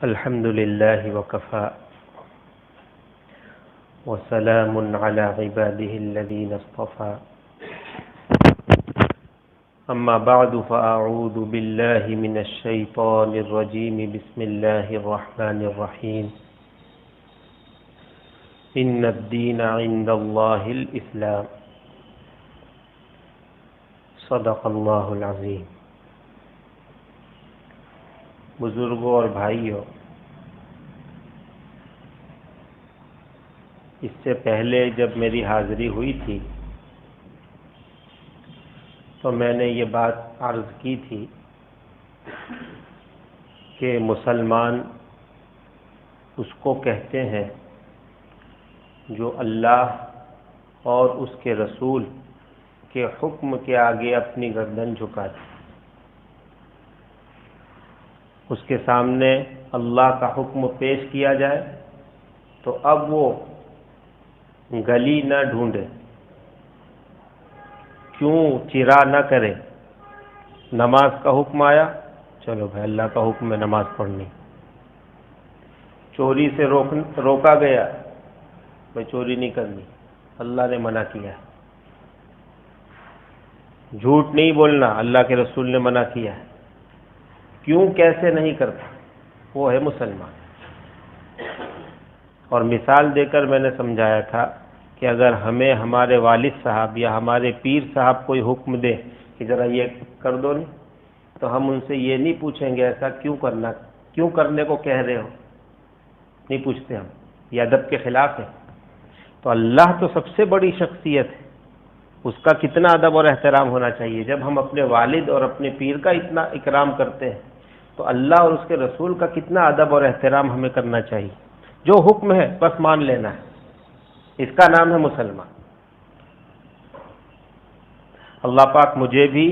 الحمد لله وكفى وسلام على عباده الذين اصطفى أما بعد فأعوذ بالله من الشيطان الرجيم بسم الله الرحمن الرحيم إن الدين عند الله الإسلام صدق اللہ العظیم۔ بزرگوں اور بھائیوں، اس سے پہلے جب میری حاضری ہوئی تھی تو میں نے یہ بات عرض کی تھی کہ مسلمان اس کو کہتے ہیں جو اللہ اور اس کے رسول کے حکم کے آگے اپنی گردن جھکاتے، اس کے سامنے اللہ کا حکم پیش کیا جائے تو اب وہ گلی نہ ڈھونڈے، کیوں چرا نہ کرے۔ نماز کا حکم آیا، چلو بھائی اللہ کا حکم ہے نماز پڑھنی۔ چوری سے روکا گیا، بھائی چوری نہیں کرنی، اللہ نے منع کیا ہے۔ جھوٹ نہیں بولنا، اللہ کے رسول نے منع کیا ہے۔ کیوں کیسے نہیں کرتا، وہ ہے مسلمان۔ اور مثال دے کر میں نے سمجھایا تھا کہ اگر ہمیں ہمارے والد صاحب یا ہمارے پیر صاحب کوئی حکم دے کہ ذرا یہ کر دو نہیں، تو ہم ان سے یہ نہیں پوچھیں گے ایسا کیوں کرنا، کیوں کرنے کو کہہ رہے ہو، نہیں پوچھتے ہم، یہ ادب کے خلاف ہے۔ تو اللہ تو سب سے بڑی شخصیت ہے، اس کا کتنا ادب اور احترام ہونا چاہیے۔ جب ہم اپنے والد اور اپنے پیر کا اتنا اکرام کرتے ہیں تو اللہ اور اس کے رسول کا کتنا ادب اور احترام ہمیں کرنا چاہیے۔ جو حکم ہے بس مان لینا ہے، اس کا نام ہے مسلمان۔ اللہ پاک مجھے بھی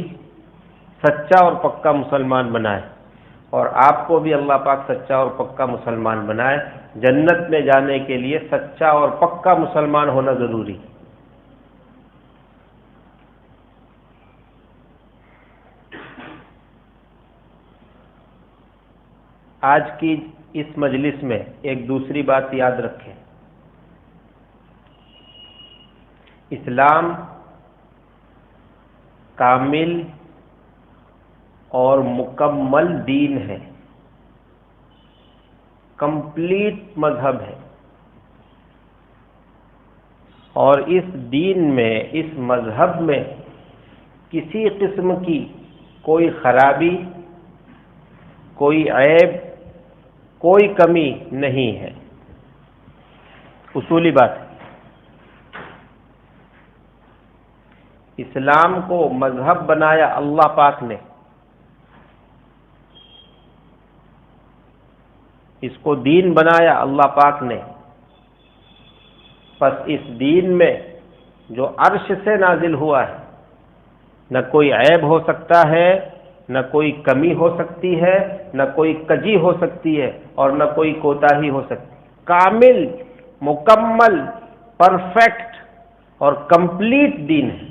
سچا اور پکا مسلمان بنائے، اور آپ کو بھی اللہ پاک سچا اور پکا مسلمان بنائے۔ جنت میں جانے کے لیے سچا اور پکا مسلمان ہونا ضروری۔ آج کی اس مجلس میں ایک دوسری بات یاد رکھیں، اسلام کامل اور مکمل دین ہے، کمپلیٹ مذہب ہے، اور اس دین میں، اس مذہب میں کسی قسم کی کوئی خرابی، کوئی عیب، کوئی کمی نہیں ہے۔ اصولی بات ہے۔ اسلام کو مذہب بنایا اللہ پاک نے، اس کو دین بنایا اللہ پاک نے، پس اس دین میں جو عرش سے نازل ہوا ہے، نہ کوئی عیب ہو سکتا ہے، نہ کوئی کمی ہو سکتی ہے، نہ کوئی کجی ہو سکتی ہے، اور نہ کوئی کوتاہی ہو سکتی ہے۔ کامل، مکمل، پرفیکٹ اور کمپلیٹ دین ہے۔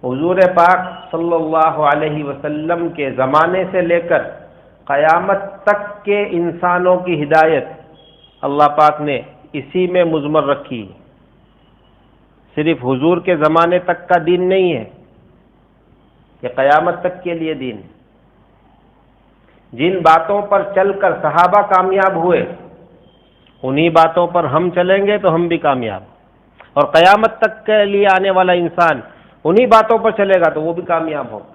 حضور پاک صلی اللہ علیہ وسلم کے زمانے سے لے کر قیامت تک کے انسانوں کی ہدایت اللہ پاک نے اسی میں مضمر رکھی۔ صرف حضور کے زمانے تک کا دین نہیں ہے، یہ قیامت تک کے لیے دین۔ جن باتوں پر چل کر صحابہ کامیاب ہوئے، انہی باتوں پر ہم چلیں گے تو ہم بھی کامیاب، اور قیامت تک کے لیے آنے والا انسان انہی باتوں پر چلے گا تو وہ بھی کامیاب ہوگا۔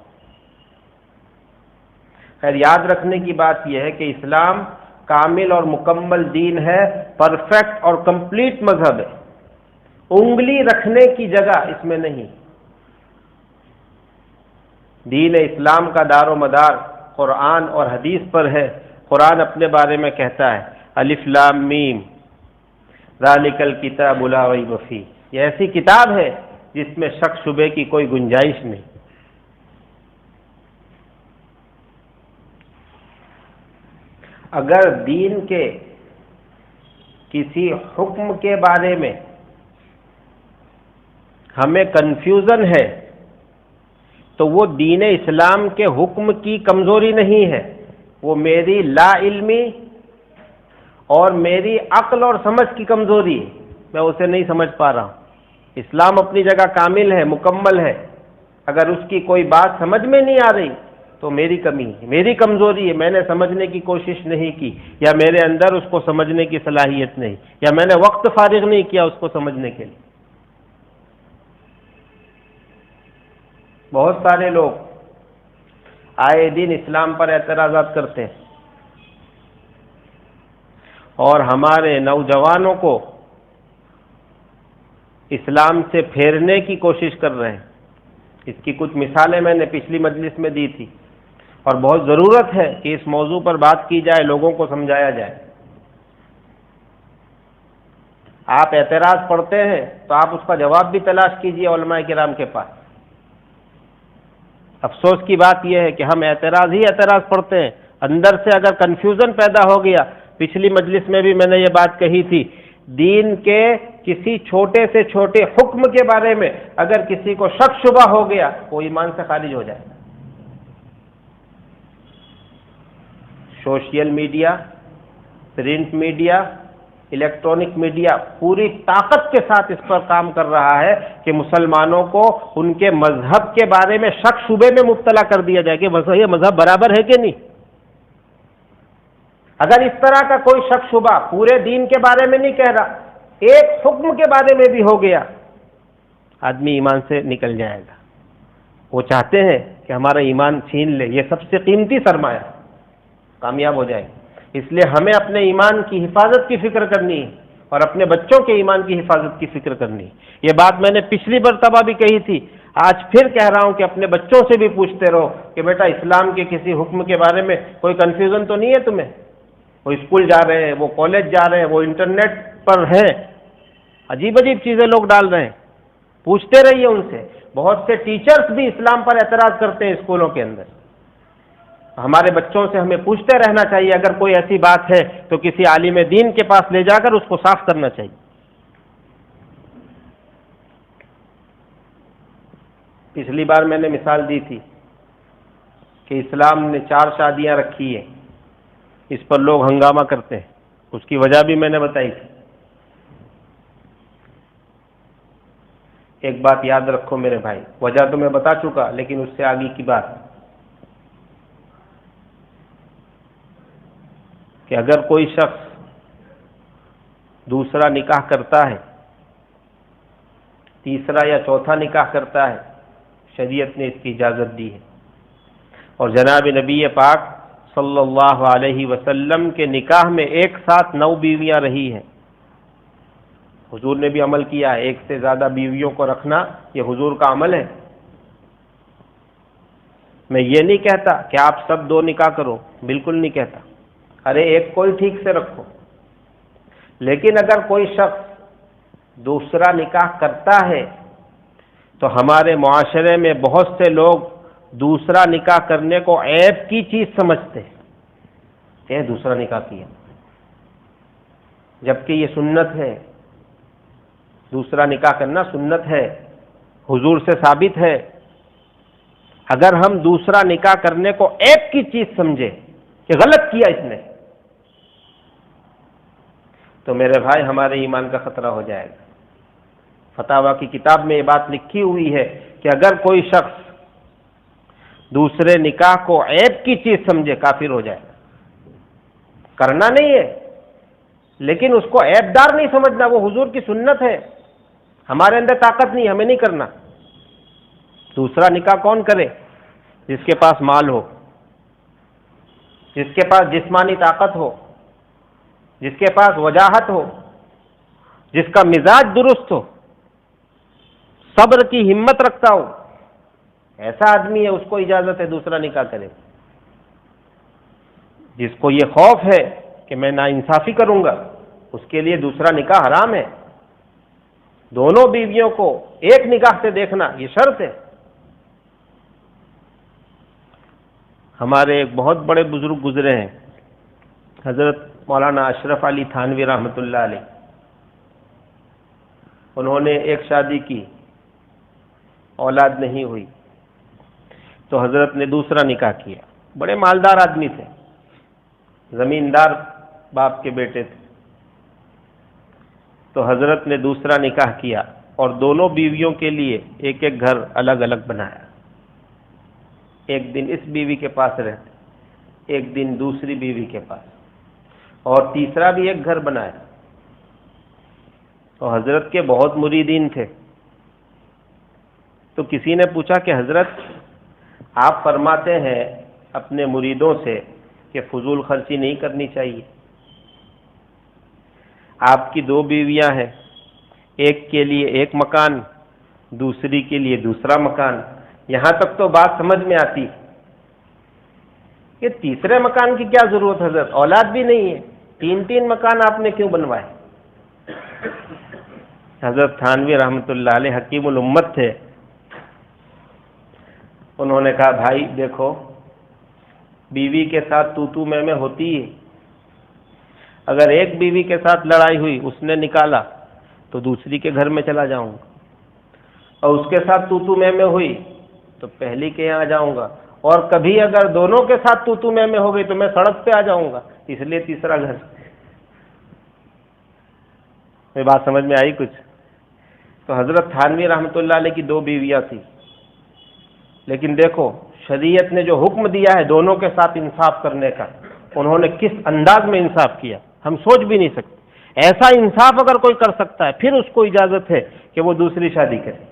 خیر، یاد رکھنے کی بات یہ ہے کہ اسلام کامل اور مکمل دین ہے، پرفیکٹ اور کمپلیٹ مذہب ہے۔ انگلی رکھنے کی جگہ اس میں نہیں۔ دین اسلام کا دار و مدار قرآن اور حدیث پر ہے۔ قرآن اپنے بارے میں کہتا ہے الف لام میم ذالک الکتاب لا ریب فیہ، یہ ایسی کتاب ہے جس میں شک شبے کی کوئی گنجائش نہیں۔ اگر دین کے کسی حکم کے بارے میں ہمیں کنفیوژن ہے تو وہ دین اسلام کے حکم کی کمزوری نہیں ہے، وہ میری لا علمی اور میری عقل اور سمجھ کی کمزوری ہے، میں اسے نہیں سمجھ پا رہا ہوں۔ اسلام اپنی جگہ کامل ہے، مکمل ہے، اگر اس کی کوئی بات سمجھ میں نہیں آ رہی تو میری کمی ہے، میری کمزوری ہے، میں نے سمجھنے کی کوشش نہیں کی، یا میرے اندر اس کو سمجھنے کی صلاحیت نہیں، یا میں نے وقت فارغ نہیں کیا اس کو سمجھنے کے لیے۔ بہت سارے لوگ آئے دن اسلام پر اعتراضات کرتے ہیں اور ہمارے نوجوانوں کو اسلام سے پھیرنے کی کوشش کر رہے ہیں۔ اس کی کچھ مثالیں میں نے پچھلی مجلس میں دی تھی، اور بہت ضرورت ہے کہ اس موضوع پر بات کی جائے، لوگوں کو سمجھایا جائے۔ آپ اعتراض پڑھتے ہیں تو آپ اس کا جواب بھی تلاش کیجئے علماء کرام کے پاس۔ افسوس کی بات یہ ہے کہ ہم اعتراض ہی اعتراض پڑھتے ہیں، اندر سے اگر کنفیوژن پیدا ہو گیا، پچھلی مجلس میں بھی میں نے یہ بات کہی تھی، دین کے کسی چھوٹے سے چھوٹے حکم کے بارے میں اگر کسی کو شک شبہ ہو گیا وہ ایمان سے خارج ہو جائے۔ Social media, print media, electronic media پوری طاقت کے ساتھ اس پر کام کر رہا ہے کہ مسلمانوں کو ان کے مذہب کے بارے میں شک شبے میں مبتلا کر دیا جائے کہ یہ مذہب برابر ہے کہ نہیں۔ اگر اس طرح کا کوئی شک شبہ پورے دین کے بارے میں نہیں کہہ رہا، ایک حکم کے بارے میں بھی ہو گیا، آدمی ایمان سے نکل جائے گا۔ وہ چاہتے ہیں کہ ہمارا ایمان چھین لے، یہ سب سے قیمتی سرمایہ، کامیاب ہو جائے گا۔ اس لیے ہمیں اپنے ایمان کی حفاظت کی فکر کرنی ہے اور اپنے بچوں کے ایمان کی حفاظت کی فکر کرنی ہے۔ یہ بات میں نے پچھلی مرتبہ بھی کہی تھی، آج پھر کہہ رہا ہوں کہ اپنے بچوں سے بھی پوچھتے رہو کہ بیٹا اسلام کے کسی حکم کے بارے میں کوئی کنفیوژن تو نہیں ہے تمہیں؟ وہ اسکول جا رہے ہیں، وہ کالج جا رہے ہیں، وہ انٹرنیٹ پر ہیں، عجیب عجیب چیزیں لوگ ڈال رہے ہیں، پوچھتے رہیے ان سے۔ بہت سے ٹیچرز بھی اسلام پر اعتراض کرتے ہیں اسکولوں کے اندر۔ ہمارے بچوں سے ہمیں پوچھتے رہنا چاہیے، اگر کوئی ایسی بات ہے تو کسی عالم دین کے پاس لے جا کر اس کو صاف کرنا چاہیے۔ پچھلی بار میں نے مثال دی تھی کہ اسلام نے 4 شادیاں رکھی ہیں، اس پر لوگ ہنگامہ کرتے ہیں، اس کی وجہ بھی میں نے بتائی تھی۔ ایک بات یاد رکھو میرے بھائی، وجہ تو میں بتا چکا، لیکن اس سے آگے کی بات کہ اگر کوئی شخص دوسرا نکاح کرتا ہے، تیسرا یا چوتھا نکاح کرتا ہے، شریعت نے اس کی اجازت دی ہے، اور جناب نبی پاک صلی اللہ علیہ وسلم کے نکاح میں ایک ساتھ 9 بیویاں رہی ہیں۔ حضور نے بھی عمل کیا ہے، ایک سے زیادہ بیویوں کو رکھنا یہ حضور کا عمل ہے۔ میں یہ نہیں کہتا کہ آپ سب 2 نکاح کرو، بالکل نہیں کہتا، ارے ایک کو ہی ٹھیک سے رکھو، لیکن اگر کوئی شخص دوسرا نکاح کرتا ہے تو ہمارے معاشرے میں بہت سے لوگ دوسرا نکاح کرنے کو عیب کی چیز سمجھتے ہیں کہ دوسرا نکاح کیا، جبکہ یہ سنت ہے۔ دوسرا نکاح کرنا سنت ہے، حضور سے ثابت ہے۔ اگر ہم دوسرا نکاح کرنے کو عیب کی چیز سمجھے کہ غلط کیا اس نے، تو میرے بھائی ہمارے ایمان کا خطرہ ہو جائے گا۔ فتاوی کی کتاب میں یہ بات لکھی ہوئی ہے کہ اگر کوئی شخص دوسرے نکاح کو عیب کی چیز سمجھے کافر ہو جائے گا۔ کرنا نہیں ہے لیکن اس کو عیب دار نہیں سمجھنا، وہ حضور کی سنت ہے، ہمارے اندر طاقت نہیں، ہمیں نہیں کرنا۔ دوسرا نکاح کون کرے؟ جس کے پاس مال ہو، جس کے پاس جسمانی طاقت ہو، جس کے پاس وجاہت ہو، جس کا مزاج درست ہو، صبر کی ہمت رکھتا ہو، ایسا آدمی ہے، اس کو اجازت ہے دوسرا نکاح کرے۔ جس کو یہ خوف ہے کہ میں ناانصافی کروں گا، اس کے لیے دوسرا نکاح حرام ہے۔ دونوں بیویوں کو ایک نکاح سے دیکھنا یہ شرط ہے۔ ہمارے ایک بہت بڑے بزرگ گزرے ہیں، حضرت مولانا اشرف علی تھانوی رحمۃ اللہ علیہ۔ انہوں نے ایک شادی کی، اولاد نہیں ہوئی، تو حضرت نے دوسرا نکاح کیا۔ بڑے مالدار آدمی تھے، زمیندار باپ کے بیٹے تھے، تو حضرت نے دوسرا نکاح کیا اور دونوں بیویوں کے لیے ایک ایک گھر الگ الگ بنایا. ایک دن اس بیوی کے پاس رہتے، ایک دن دوسری بیوی کے پاس، اور تیسرا بھی ایک گھر بنایا. تو حضرت کے بہت مریدین تھے. تو کسی نے پوچھا کہ حضرت آپ فرماتے ہیں اپنے مریدوں سے کہ فضول خرچی نہیں کرنی چاہیے، آپ کی دو بیویاں ہیں، ایک کے لیے ایک مکان، دوسری کے لیے دوسرا مکان، یہاں تک تو بات سمجھ میں آتی کہ تیسرے مکان کی کیا ضرورت حضرت، اولاد بھی نہیں ہے، تین تین مکان آپ نے کیوں بنوائے؟ حضرت تھانوی رحمۃ اللہ علیہ حکیم الامت تھے. انہوں نے کہا بھائی دیکھو، بیوی کے ساتھ تو میں ہوتی ہے. اگر ایک بیوی کے ساتھ لڑائی ہوئی، اس نے نکالا تو دوسری کے گھر میں چلا جاؤں گا، اور اس کے ساتھ تو میں ہوئی تو پہلی کے یہاں جاؤں گا، اور کبھی اگر دونوں کے ساتھ تو میں ہو گئی تو میں سڑک پہ آ جاؤں گا، اس لیے تیسرا گھر. یہ بات سمجھ میں آئی کچھ؟ تو حضرت تھانوی رحمۃ اللہ علیہ کی دو بیویاں تھیں، لیکن دیکھو شریعت نے جو حکم دیا ہے دونوں کے ساتھ انصاف کرنے کا، انہوں نے کس انداز میں انصاف کیا، ہم سوچ بھی نہیں سکتے. ایسا انصاف اگر کوئی کر سکتا ہے پھر اس کو اجازت ہے کہ وہ دوسری شادی کرے.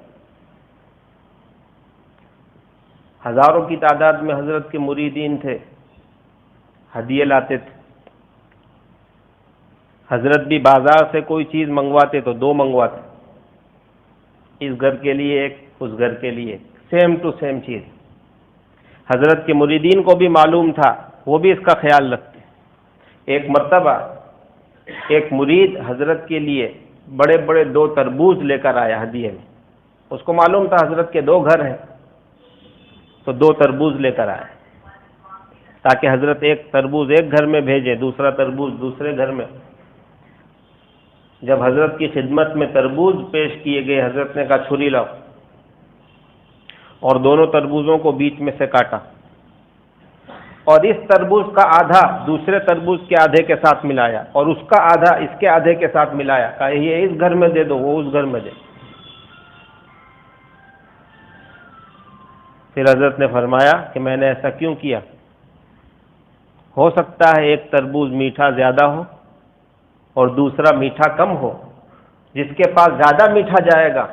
ہزاروں کی تعداد میں حضرت کے مریدین تھے، ہدیے لاتے تھے. حضرت بھی بازار سے کوئی چیز منگواتے تو دو منگواتے، اس گھر کے لیے ایک، اس گھر کے لیے ایک، سیم ٹو سیم چیز. حضرت کے مریدین کو بھی معلوم تھا، وہ بھی اس کا خیال رکھتے. ایک مرتبہ ایک مرید حضرت کے لیے بڑے بڑے دو تربوز لے کر آیا ہدیے میں. اس کو معلوم تھا حضرت کے دو گھر ہیں، تو دو تربوز لے کر آیا تاکہ حضرت ایک تربوز ایک گھر میں بھیجے، دوسرا تربوز دوسرے گھر میں. جب حضرت کی خدمت میں تربوز پیش کیے گئے، حضرت نے کہا چھری لاؤ، اور دونوں تربوزوں کو بیچ میں سے کاٹا، اور اس تربوز کا آدھا دوسرے تربوز کے آدھے کے ساتھ ملایا، اور اس کا آدھا اس کے آدھے کے ساتھ ملایا. کہا یہ اس گھر میں دے دو، وہ اس گھر میں دے. پھر حضرت نے فرمایا کہ میں نے ایسا کیوں کیا؟ ہو سکتا ہے ایک تربوز میٹھا زیادہ ہو اور دوسرا میٹھا کم ہو. جس کے پاس زیادہ میٹھا جائے گا،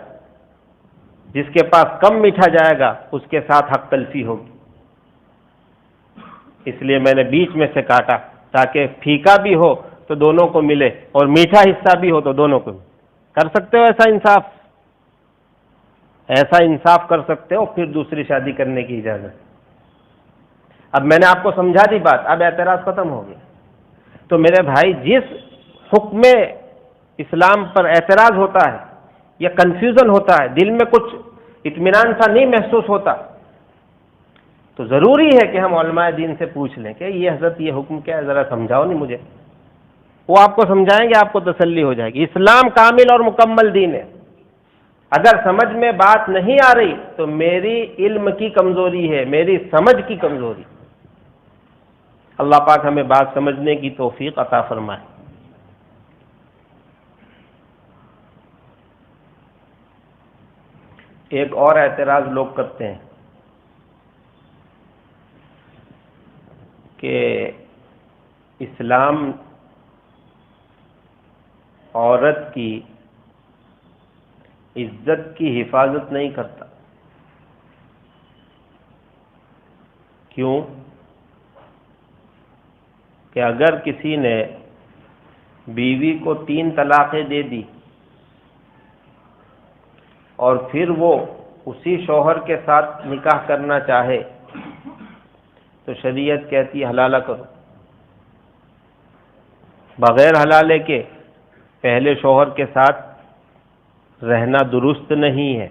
جس کے پاس کم میٹھا جائے گا، اس کے ساتھ حق تلفی ہوگی. اس لیے میں نے بیچ میں سے کاٹا تاکہ پھیکا بھی ہو تو دونوں کو ملے، اور میٹھا حصہ بھی ہو تو دونوں کو ملے. کر سکتے ہو ایسا انصاف؟ ایسا انصاف کر سکتے ہو، پھر دوسری شادی کرنے کی اجازت. اب میں نے آپ کو سمجھا دی بات، اب اعتراض ختم ہو گیا. تو میرے بھائی، جس حکم اسلام پر اعتراض ہوتا ہے یا کنفیوژن ہوتا ہے، دل میں کچھ اطمینان سا نہیں محسوس ہوتا، تو ضروری ہے کہ ہم علماء دین سے پوچھ لیں کہ یہ حضرت یہ حکم کیا ہے، ذرا سمجھاؤ نہیں مجھے. وہ آپ کو سمجھائیں گے، آپ کو تسلی ہو جائے گی. اسلام کامل اور مکمل دین ہے. اگر سمجھ میں بات نہیں آ رہی تو میری علم کی کمزوری ہے، میری سمجھ کی کمزوری. اللہ پاک ہمیں بات سمجھنے کی توفیق عطا فرمائے. ایک اور اعتراض لوگ کرتے ہیں کہ اسلام عورت کی عزت کی حفاظت نہیں کرتا. کیوں؟ کہ اگر کسی نے بیوی کو 3 طلاقیں دے دی اور پھر وہ اسی شوہر کے ساتھ نکاح کرنا چاہے تو شریعت کہتی ہے حلالہ کرو. بغیر حلالے کے پہلے شوہر کے ساتھ رہنا درست نہیں ہے.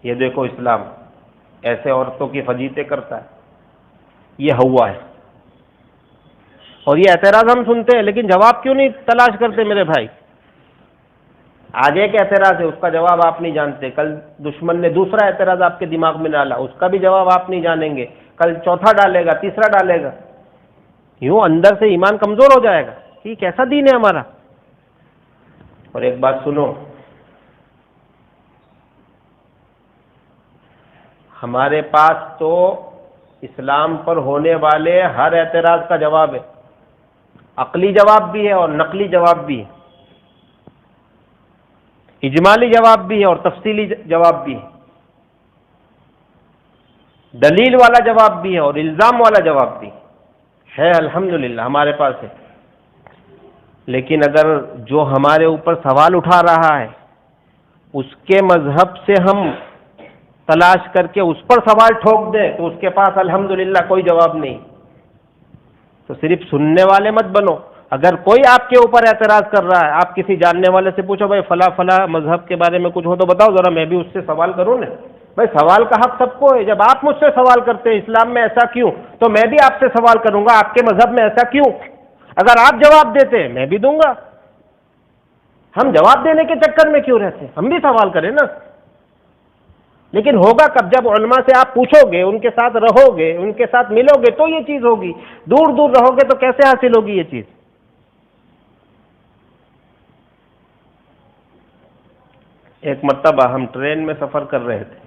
یہ دیکھو اسلام ایسے عورتوں کی فضیلتیں کرتا ہے. یہ ہوا ہے، اور یہ اعتراض ہم سنتے ہیں، لیکن جواب کیوں نہیں تلاش کرتے میرے بھائی؟ آج ایک اعتراض ہے، اس کا جواب آپ نہیں جانتے. کل دشمن نے دوسرا اعتراض آپ کے دماغ میں ڈالا، اس کا بھی جواب آپ نہیں جانیں گے. کل چوتھا ڈالے گا، تیسرا ڈالے گا. یوں اندر سے ایمان کمزور ہو جائے گا کہ کیسا دین ہے ہمارا. اور ایک بات سنو، ہمارے پاس تو اسلام پر ہونے والے ہر اعتراض کا جواب ہے، عقلی جواب بھی ہے اور نقلی جواب بھی ہے، اجمالی جواب بھی ہے اور تفصیلی جواب بھی ہے، دلیل والا جواب بھی ہے اور الزام والا جواب بھی ہے. الحمدللہ ہمارے پاس ہے. لیکن اگر جو ہمارے اوپر سوال اٹھا رہا ہے اس کے مذہب سے ہم تلاش کر کے اس پر سوال ٹھوک دیں تو اس کے پاس الحمدللہ کوئی جواب نہیں. تو صرف سننے والے مت بنو. اگر کوئی آپ کے اوپر اعتراض کر رہا ہے، آپ کسی جاننے والے سے پوچھو بھائی فلاں فلاں مذہب کے بارے میں کچھ ہو تو بتاؤ ذرا، میں بھی اس سے سوال کروں نا. بھائی سوال کا حق سب کو ہے. جب آپ مجھ سے سوال کرتے ہیں اسلام میں ایسا کیوں، تو میں بھی آپ سے سوال کروں گا آپ کے مذہب میں ایسا کیوں. اگر آپ جواب دیتے ہیں میں بھی دوں گا. ہم جواب دینے کے چکر میں کیوں رہتے ہیں، ہم بھی سوال کریں نا. لیکن ہوگا کب؟ جب علماء سے آپ پوچھو گے، ان کے ساتھ رہو گے، ان کے ساتھ ملو گے تو یہ چیز ہوگی. دور دور رہو گے تو کیسے حاصل ہوگی یہ چیز؟ ایک مرتبہ ہم ٹرین میں سفر کر رہے تھے،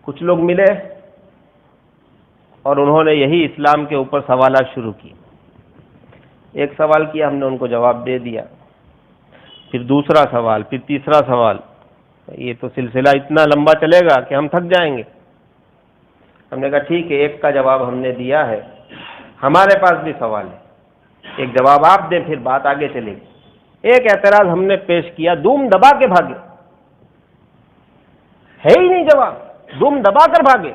کچھ لوگ ملے اور انہوں نے یہی اسلام کے اوپر سوالات شروع کی. ایک سوال کیا، ہم نے ان کو جواب دے دیا، پھر دوسرا سوال، پھر تیسرا سوال. یہ تو سلسلہ اتنا لمبا چلے گا کہ ہم تھک جائیں گے. ہم نے کہا ٹھیک ہے، ایک کا جواب ہم نے دیا ہے، ہمارے پاس بھی سوال ہے، ایک جواب آپ دیں پھر بات آگے چلے گی. ایک اعتراض ہم نے پیش کیا، دوم دبا کے بھاگے، ہے ہی نہیں جواب، دوم دبا کر بھاگے.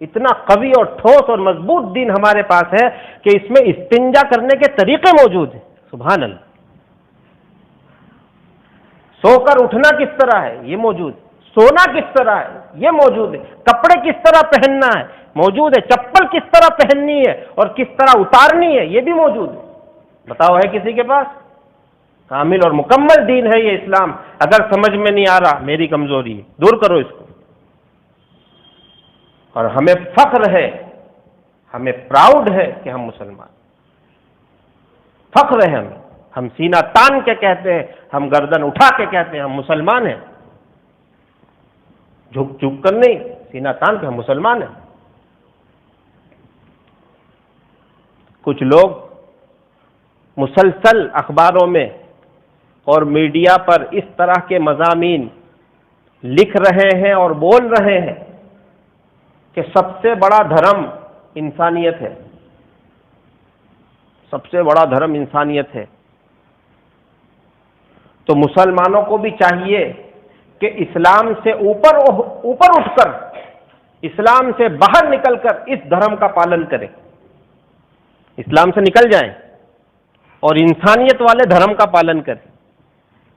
اتنا قوی اور ٹھوس اور مضبوط دین ہمارے پاس ہے کہ اس میں استنجا کرنے کے طریقے موجود ہیں. سبحان اللہ. سو کر اٹھنا کس طرح ہے یہ موجود ہے، سونا کس طرح ہے یہ موجود ہے، کپڑے کس طرح پہننا ہے موجود ہے، چپل کس طرح پہننی ہے اور کس طرح اتارنی ہے یہ بھی موجود ہے. بتاؤ ہے کسی کے پاس؟ کامل اور مکمل دین ہے یہ اسلام. اگر سمجھ میں نہیں آ رہا میری کمزوری ہے، دور کرو اس کو. اور ہمیں فخر ہے، ہمیں پراؤڈ ہے کہ ہم مسلمان، فخر ہے ہمیں. ہم سینہ تان کے کہتے ہیں، ہم گردن اٹھا کے کہتے ہیں ہم مسلمان ہیں. جھک جھک کر نہیں، سینہ تان کے ہم مسلمان ہیں. کچھ لوگ مسلسل اخباروں میں اور میڈیا پر اس طرح کے مضامین لکھ رہے ہیں اور بول رہے ہیں کہ سب سے بڑا دھرم انسانیت ہے، سب سے بڑا دھرم انسانیت ہے. تو مسلمانوں کو بھی چاہیے کہ اسلام سے اوپر اٹھ کر، اسلام سے باہر نکل کر اس دھرم کا پالن کریں، اسلام سے نکل جائیں اور انسانیت والے دھرم کا پالن کریں.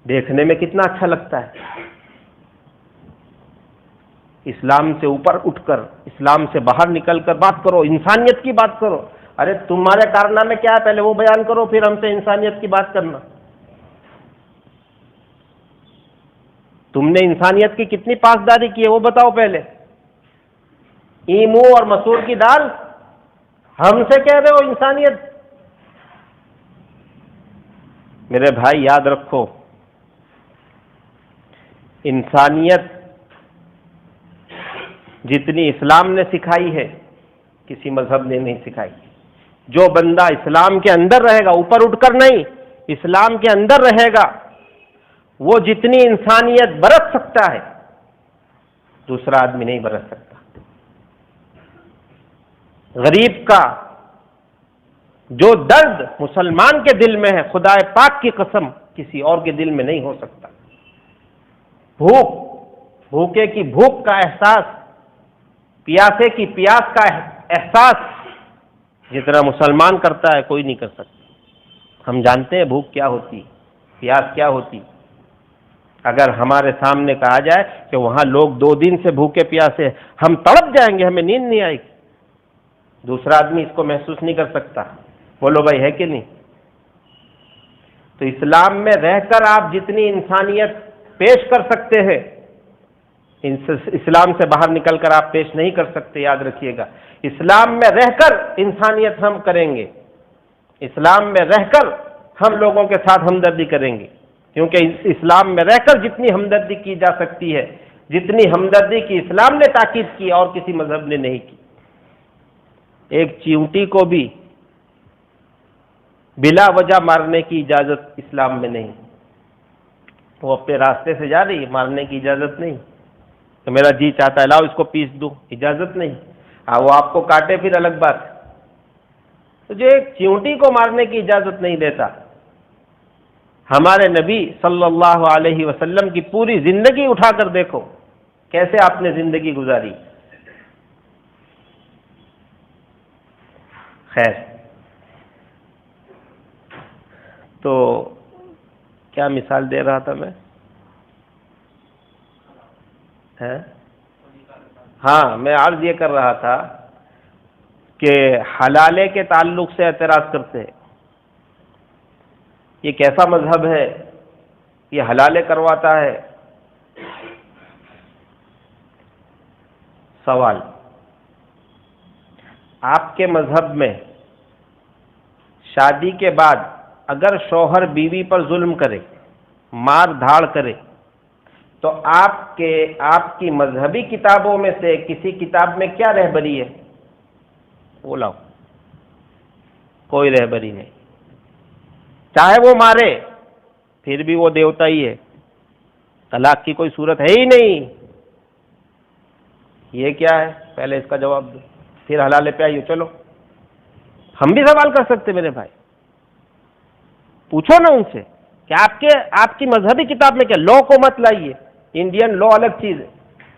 دیکھنے میں کتنا اچھا لگتا ہے. اسلام سے اوپر اٹھ کر، اسلام سے باہر نکل کر بات کرو، انسانیت کی بات کرو. ارے تمہارے کارنامے کیا ہے پہلے وہ بیان کرو، پھر ہم سے انسانیت کی بات کرنا. تم نے انسانیت کی کتنی پاسداری کی ہے وہ بتاؤ پہلے. ایمو اور مسور کی دال، ہم سے کہہ رہے ہو انسانیت. میرے بھائی یاد رکھو، انسانیت جتنی اسلام نے سکھائی ہے کسی مذہب نے نہیں سکھائی. جو بندہ اسلام کے اندر رہے گا، اوپر اٹھ کر نہیں، اسلام کے اندر رہے گا، وہ جتنی انسانیت برت سکتا ہے دوسرا آدمی نہیں برت سکتا. غریب کا جو درد مسلمان کے دل میں ہے، خدا پاک کی قسم کسی اور کے دل میں نہیں ہو سکتا. بھوکے کی بھوک کا احساس، پیاسے کی پیاس کا احساس جتنا مسلمان کرتا ہے کوئی نہیں کر سکتا. ہم جانتے ہیں بھوک کیا ہوتی، پیاس کیا ہوتی. اگر ہمارے سامنے کہا جائے کہ وہاں لوگ 2 دن سے بھوکے پیاسے، ہم تڑپ جائیں گے، ہمیں نیند نہیں آئے گی. دوسرا آدمی اس کو محسوس نہیں کر سکتا. بولو بھائی ہے کہ نہیں؟ تو اسلام میں رہ کر آپ جتنی انسانیت پیش کر سکتے ہیں، اسلام سے باہر نکل کر آپ پیش نہیں کر سکتے، یاد رکھیے گا۔ اسلام میں رہ کر انسانیت ہم کریں گے، اسلام میں رہ کر ہم لوگوں کے ساتھ ہمدردی کریں گے، کیونکہ اسلام میں رہ کر جتنی ہمدردی کی جا سکتی ہے، جتنی ہمدردی کی اسلام نے تاکید کی اور کسی مذہب نے نہیں کی۔ ایک چیونٹی کو بھی بلا وجہ مارنے کی اجازت اسلام میں نہیں، وہ اپنے راستے سے جا رہی ہے، مارنے کی اجازت نہیں کہ میرا جی چاہتا ہے لاؤ اس کو پیس دوں، اجازت نہیں۔ ہاں وہ آپ کو کاٹے پھر الگ بات ہے، تو جو ایک چیونٹی کو مارنے کی اجازت نہیں دیتا۔ ہمارے نبی صلی اللہ علیہ وسلم کی پوری زندگی اٹھا کر دیکھو کیسے آپ نے زندگی گزاری۔ خیر، تو کیا مثال دے رہا تھا میں؟ ہاں، میں عرض یہ کر رہا تھا کہ حلالے کے تعلق سے اعتراض کرتے ہیں، یہ کیسا مذہب ہے، یہ حلالے کرواتا ہے۔ سوال، آپ کے مذہب میں شادی کے بعد اگر شوہر بیوی پر ظلم کرے، مار دھاڑ کرے، تو آپ کی مذہبی کتابوں میں سے کسی کتاب میں کیا رہبری ہے؟ وہ لاؤ، کوئی رہبری نہیں۔ چاہے وہ مارے پھر بھی وہ دیوتا ہی ہے، طلاق کی کوئی صورت ہے ہی نہیں۔ یہ کیا ہے؟ پہلے اس کا جواب دو، پھر حلالے پہ آئیے۔ چلو ہم بھی سوال کر سکتے میرے بھائی، پوچھو نا ان سے کہ آپ کی مذہبی کتاب میں کیا؟ لو کو مت لائیے، انڈین لو الگ چیز ہے،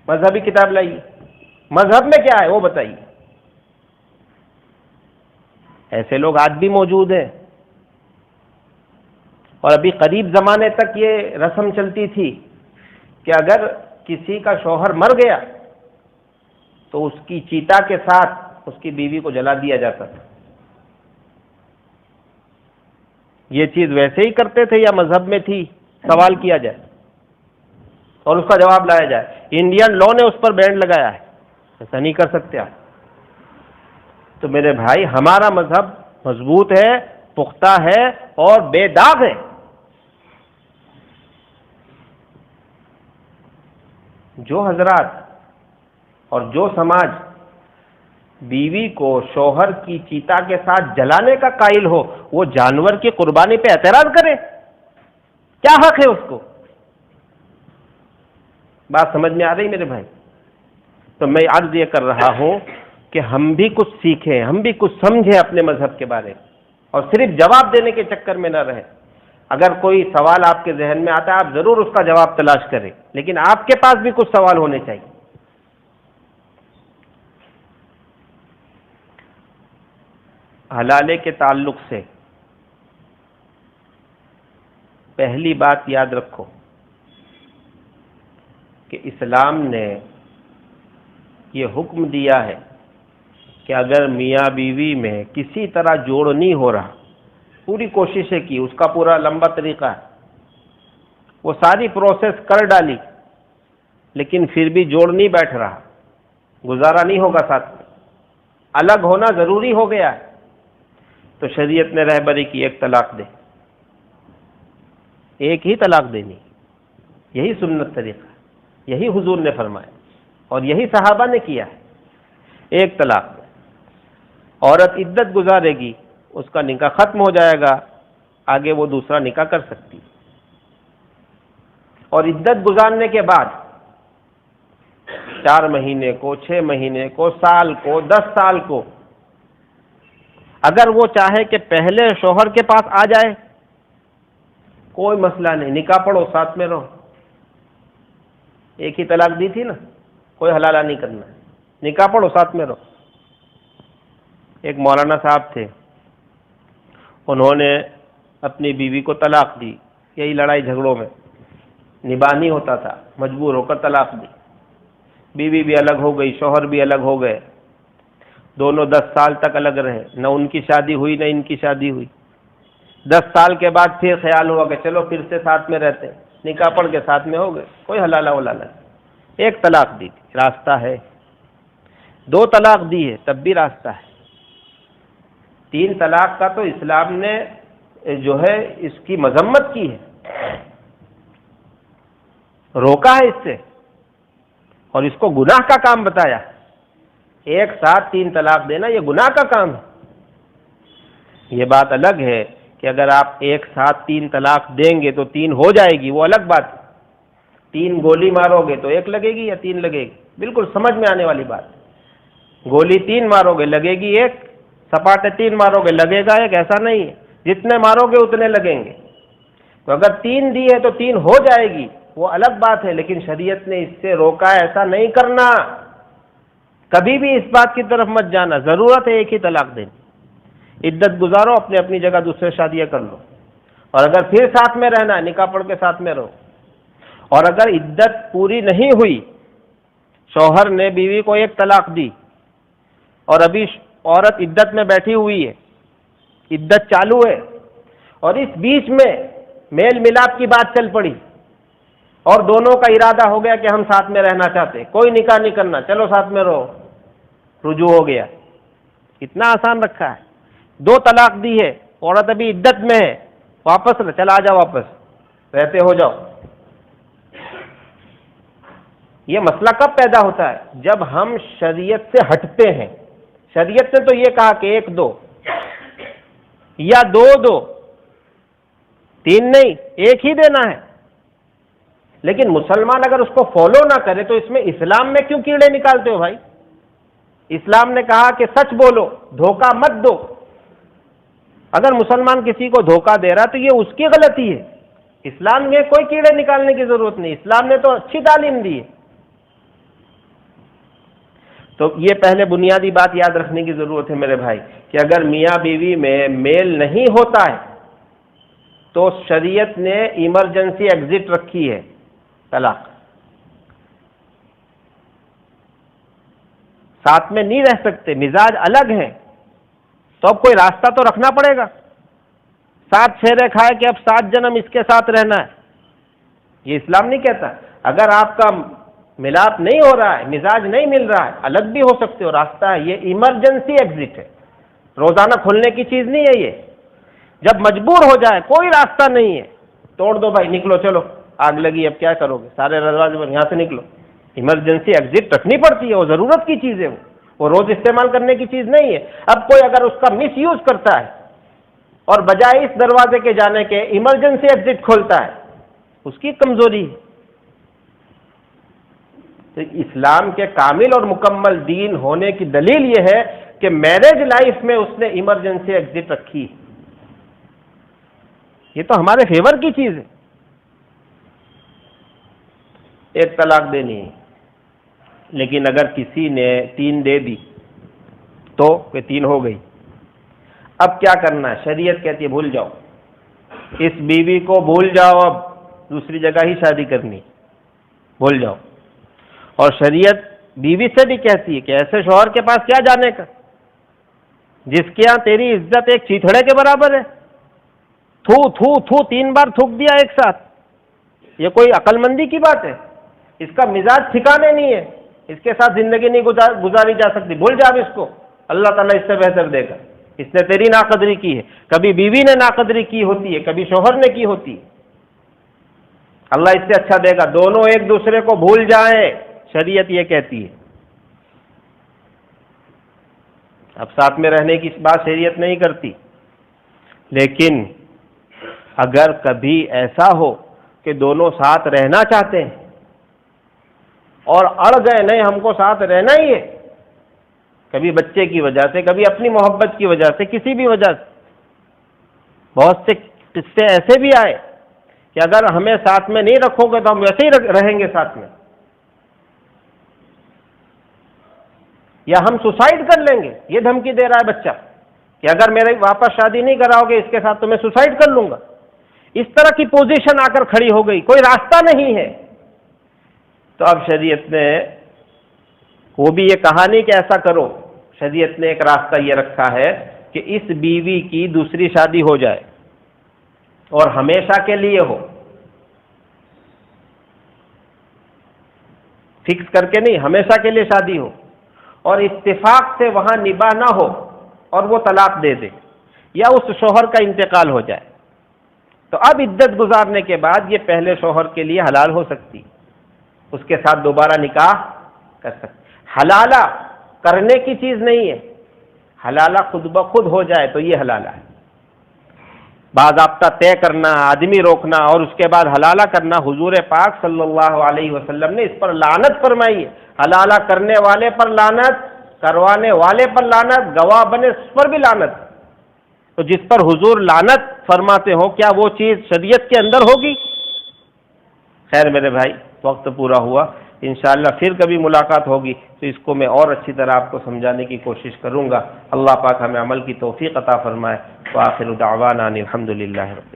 مذہبی کتاب لائیے، مذہب میں کیا ہے وہ بتائیے۔ ایسے لوگ آج بھی موجود ہیں، اور ابھی قریب زمانے تک یہ رسم چلتی تھی کہ اگر کسی کا شوہر مر گیا تو اس کی چیتا کے ساتھ اس کی بیوی کو جلا دیا جاتا تھا۔ یہ چیز ویسے ہی کرتے تھے یا مذہب میں تھی؟ سوال کیا جائے اور اس کا جواب لایا جائے۔ انڈین لا نے اس پر بین لگایا ہے، ایسا نہیں کر سکتے آپ۔ تو میرے بھائی، ہمارا مذہب مضبوط ہے، پختہ ہے اور بے داغ ہے۔ جو حضرات اور جو سماج بیوی کو شوہر کی چیتا کے ساتھ جلانے کا قائل ہو، وہ جانور کی قربانی پہ اعتراض کرے، کیا حق ہے اس کو؟ بات سمجھ میں آ رہی میرے بھائی؟ تو میں عرض یہ کر رہا ہوں کہ ہم بھی کچھ سیکھیں، ہم بھی کچھ سمجھیں اپنے مذہب کے بارے میں، اور صرف جواب دینے کے چکر میں نہ رہیں۔ اگر کوئی سوال آپ کے ذہن میں آتا ہے، آپ ضرور اس کا جواب تلاش کریں، لیکن آپ کے پاس بھی کچھ سوال ہونے چاہیے۔ حلالے کے تعلق سے پہلی بات یاد رکھو کہ اسلام نے یہ حکم دیا ہے کہ اگر میاں بیوی میں کسی طرح جوڑ نہیں ہو رہا، پوری کوششیں کی، اس کا پورا لمبا طریقہ ہے، وہ ساری پروسیس کر ڈالی، لیکن پھر بھی جوڑ نہیں بیٹھ رہا، گزارا نہیں ہوگا ساتھ میں، الگ ہونا ضروری ہو گیا ہے، تو شریعت نے رہبری کی ایک طلاق دے، ایک ہی طلاق دینی، یہی سنت طریقہ ہے، یہی حضور نے فرمایا اور یہی صحابہ نے کیا ہے۔ ایک طلاق دے، عورت عدت گزارے گی، اس کا نکاح ختم ہو جائے گا، آگے وہ دوسرا نکاح کر سکتی، اور عدت گزارنے کے بعد 4 مہینے کو، 6 مہینے کو، سال کو، 10 سال کو، اگر وہ چاہے کہ پہلے شوہر کے پاس آ جائے، کوئی مسئلہ نہیں، نکاح پڑھو، ساتھ میں رہو۔ ایک ہی طلاق دی تھی نا، کوئی حلالہ نہیں کرنا، نکاح پڑھو، ساتھ میں رہو۔ ایک مولانا صاحب تھے، انہوں نے اپنی بیوی کو طلاق دی، یہی لڑائی جھگڑوں میں، نباہ نہیں ہوتا تھا، مجبور ہو کر طلاق دی، بیوی بھی الگ ہو گئی، شوہر بھی الگ ہو گئے، دونوں 10 سال تک الگ رہے، نہ ان کی شادی ہوئی نہ ان کی شادی ہوئی۔ 10 سال کے بعد پھر خیال ہوا کہ چلو پھر سے ساتھ میں رہتے، نکاح پڑھ کے ساتھ میں ہو گئے، کوئی حلالہ ولالہ نہیں۔ ایک طلاق دی تھی، راستہ ہے، 2 طلاق دی ہے تب بھی راستہ ہے، 3 طلاق کا تو اسلام نے جو ہے اس کی مذمت کی ہے، روکا ہے اس سے، اور اس کو گناہ کا کام بتایا۔ ایک ساتھ 3 طلاق دینا یہ گناہ کا کام ہے۔ یہ بات الگ ہے کہ اگر آپ ایک ساتھ 3 طلاق دیں گے تو 3 ہو جائے گی، وہ الگ بات ہے۔ 3 گولی مارو گے تو 1 لگے گی یا 3 لگے گی، بالکل سمجھ میں آنے والی بات۔ گولی 3 مارو گے لگے گی 1، سپاٹے 3 مارو گے لگے گا 1، ایسا نہیں ہے، جتنے مارو گے اتنے لگیں گے۔ تو اگر 3 دی ہے تو 3 ہو جائے گی، وہ الگ بات ہے، لیکن شریعت نے اس سے روکا ہے ایسا نہیں کرنا۔ کبھی بھی اس بات کی طرف مت جانا، ضرورت ہے ایک ہی طلاق دینی، عدت گزارو، اپنی اپنی جگہ دوسرے شادیاں کر لو، اور اگر پھر ساتھ میں رہنا ہے نکاح پڑھ کے ساتھ میں رہو۔ اور اگر عدت پوری نہیں ہوئی، شوہر نے بیوی کو 1 طلاق دی اور ابھی عورت عدت میں بیٹھی ہوئی ہے، عدت چالو ہے، اور اس بیچ میں میل ملاپ کی بات چل پڑی اور دونوں کا ارادہ ہو گیا کہ ہم ساتھ میں رہنا چاہتے، کوئی نکاح نہیں کرنا، چلو ساتھ میں رہو، رجوع ہو گیا، اتنا آسان رکھا ہے۔ 2 طلاق دی ہے، عورت ابھی عدت میں ہے، واپس چلا آ جاؤ، واپس رہتے ہو جاؤ۔ یہ مسئلہ کب پیدا ہوتا ہے؟ جب ہم شریعت سے ہٹتے ہیں۔ شریعت نے تو یہ کہا کہ 1 2 یا 2 2، 3 نہیں، 1 ہی دینا ہے، لیکن مسلمان اگر اس کو فالو نہ کرے تو اس میں اسلام میں کیوں کیڑے نکالتے ہو بھائی؟ اسلام نے کہا کہ سچ بولو، دھوکہ مت دو۔ اگر مسلمان کسی کو دھوکہ دے رہا تو یہ اس کی غلطی ہے، اسلام میں کوئی کیڑے نکالنے کی ضرورت نہیں، اسلام نے تو اچھی تعلیم دی ہے۔ تو یہ پہلے بنیادی بات یاد رکھنے کی ضرورت ہے میرے بھائی، کہ اگر میاں بیوی میں میل نہیں ہوتا ہے تو شریعت نے ایمرجنسی ایگزٹ رکھی ہے، طلاق۔ ساتھ میں نہیں رہ سکتے، مزاج الگ ہیں، تو اب کوئی راستہ تو رکھنا پڑے گا۔ 7 پھیرے کھائے کہ اب 7 جنم اس کے ساتھ رہنا ہے، یہ اسلام نہیں کہتا۔ اگر آپ کا ملاپ نہیں ہو رہا ہے، مزاج نہیں مل رہا ہے، الگ بھی ہو سکتے ہو، راستہ ہے، یہ ایمرجنسی ایگزٹ ہے، روزانہ کھلنے کی چیز نہیں ہے۔ یہ جب مجبور ہو جائے، کوئی راستہ نہیں ہے، توڑ دو بھائی، نکلو، چلو آگ لگی، اب کیا کرو گے، سارے دروازے پر یہاں سے نکلو۔ ایمرجنسی ایگزٹ رکھنی پڑتی ہے، وہ ضرورت کی چیز ہے، وہ روز استعمال کرنے کی چیز نہیں ہے۔ اب کوئی اگر اس کا مس یوز کرتا ہے اور بجائے اس دروازے کے جانے کے ایمرجنسی ایگزٹ کھولتا ہے، اس کی کمزوری ہے۔ تو اسلام کے کامل اور مکمل دین ہونے کی دلیل یہ ہے کہ میرج لائف میں اس نے ایمرجنسی ایگزٹ رکھی، یہ تو ہمارے فیور کی چیز ہے۔ 1 طلاق دینی ہے، لیکن اگر کسی نے 3 دے دی تو کہ 3 ہو گئی، اب کیا کرنا ہے؟ شریعت کہتی ہے بھول جاؤ، اس بیوی کو بھول جاؤ، اب دوسری جگہ ہی شادی کرنی، بھول جاؤ۔ اور شریعت بیوی سے بھی کہتی ہے کہ ایسے شوہر کے پاس کیا جانے کا جس کے ہاں تیری عزت ایک چیتھڑے کے برابر ہے۔ تھو تھو تھو 3 بار تھوک دیا ایک ساتھ، یہ کوئی عقل مندی کی بات ہے؟ اس کا مزاج ٹھکانے نہیں ہے، اس کے ساتھ زندگی نہیں گزاری جا سکتی، بھول جا اس کو، اللہ تعالیٰ اس سے بہتر دے گا۔ اس نے تیری ناقدری کی ہے، کبھی بیوی نے ناقدری کی ہوتی ہے، کبھی شوہر نے کی ہوتی ہے، اللہ اس سے اچھا دے گا، دونوں ایک دوسرے کو بھول جائیں، شریعت یہ کہتی ہے۔ اب ساتھ میں رہنے کی بات شریعت نہیں کرتی، لیکن اگر کبھی ایسا ہو کہ دونوں ساتھ رہنا چاہتے ہیں اور اڑ گئے، نہیں ہم کو ساتھ رہنا ہی ہے، کبھی بچے کی وجہ سے، کبھی اپنی محبت کی وجہ سے، کسی بھی وجہ سے، بہت سے قصے ایسے بھی آئے کہ اگر ہمیں ساتھ میں نہیں رکھو گے تو ہم ویسے ہی رہیں گے ساتھ میں، یا ہم سوسائڈ کر لیں گے، یہ دھمکی دے رہا ہے بچہ کہ اگر میرے واپس شادی نہیں کراؤ گے اس کے ساتھ تو میں سوسائڈ کر لوں گا۔ اس طرح کی پوزیشن آ کر کھڑی ہو گئی، کوئی راستہ نہیں ہے، تو اب شریعت نے وہ بھی یہ کہا نہیں کہ ایسا کرو، شریعت نے ایک راستہ یہ رکھا ہے کہ اس بیوی کی دوسری شادی ہو جائے اور ہمیشہ کے لیے ہو۔ فکس کر کے نہیں، ہمیشہ کے لیے شادی ہو، اور اتفاق سے وہاں نباہ نہ ہو اور وہ طلاق دے دے یا اس شوہر کا انتقال ہو جائے، تو اب عدت گزارنے کے بعد یہ پہلے شوہر کے لیے حلال ہو سکتی، اس کے ساتھ دوبارہ نکاح کر سکتی۔ حلالہ کرنے کی چیز نہیں ہے، حلالہ خود بخود ہو جائے تو یہ حلالہ ہے۔ باضابطہ طے کرنا، آدمی روکنا اور اس کے بعد حلالہ کرنا، حضور پاک صلی اللہ علیہ وسلم نے اس پر لعنت فرمائی ہے۔ حلالہ کرنے والے پر لعنت، کروانے والے پر لعنت، گواہ بنے اس پر بھی لعنت۔ تو جس پر حضور لعنت فرماتے ہو، کیا وہ چیز شریعت کے اندر ہوگی؟ خیر میرے بھائی، وقت پورا ہوا، انشاءاللہ پھر کبھی ملاقات ہوگی تو اس کو میں اور اچھی طرح آپ کو سمجھانے کی کوشش کروں گا۔ اللہ پاک ہمیں عمل کی توفیق عطا فرمائے۔ وآخر دعوانا ان الحمد للہ رب العالمین۔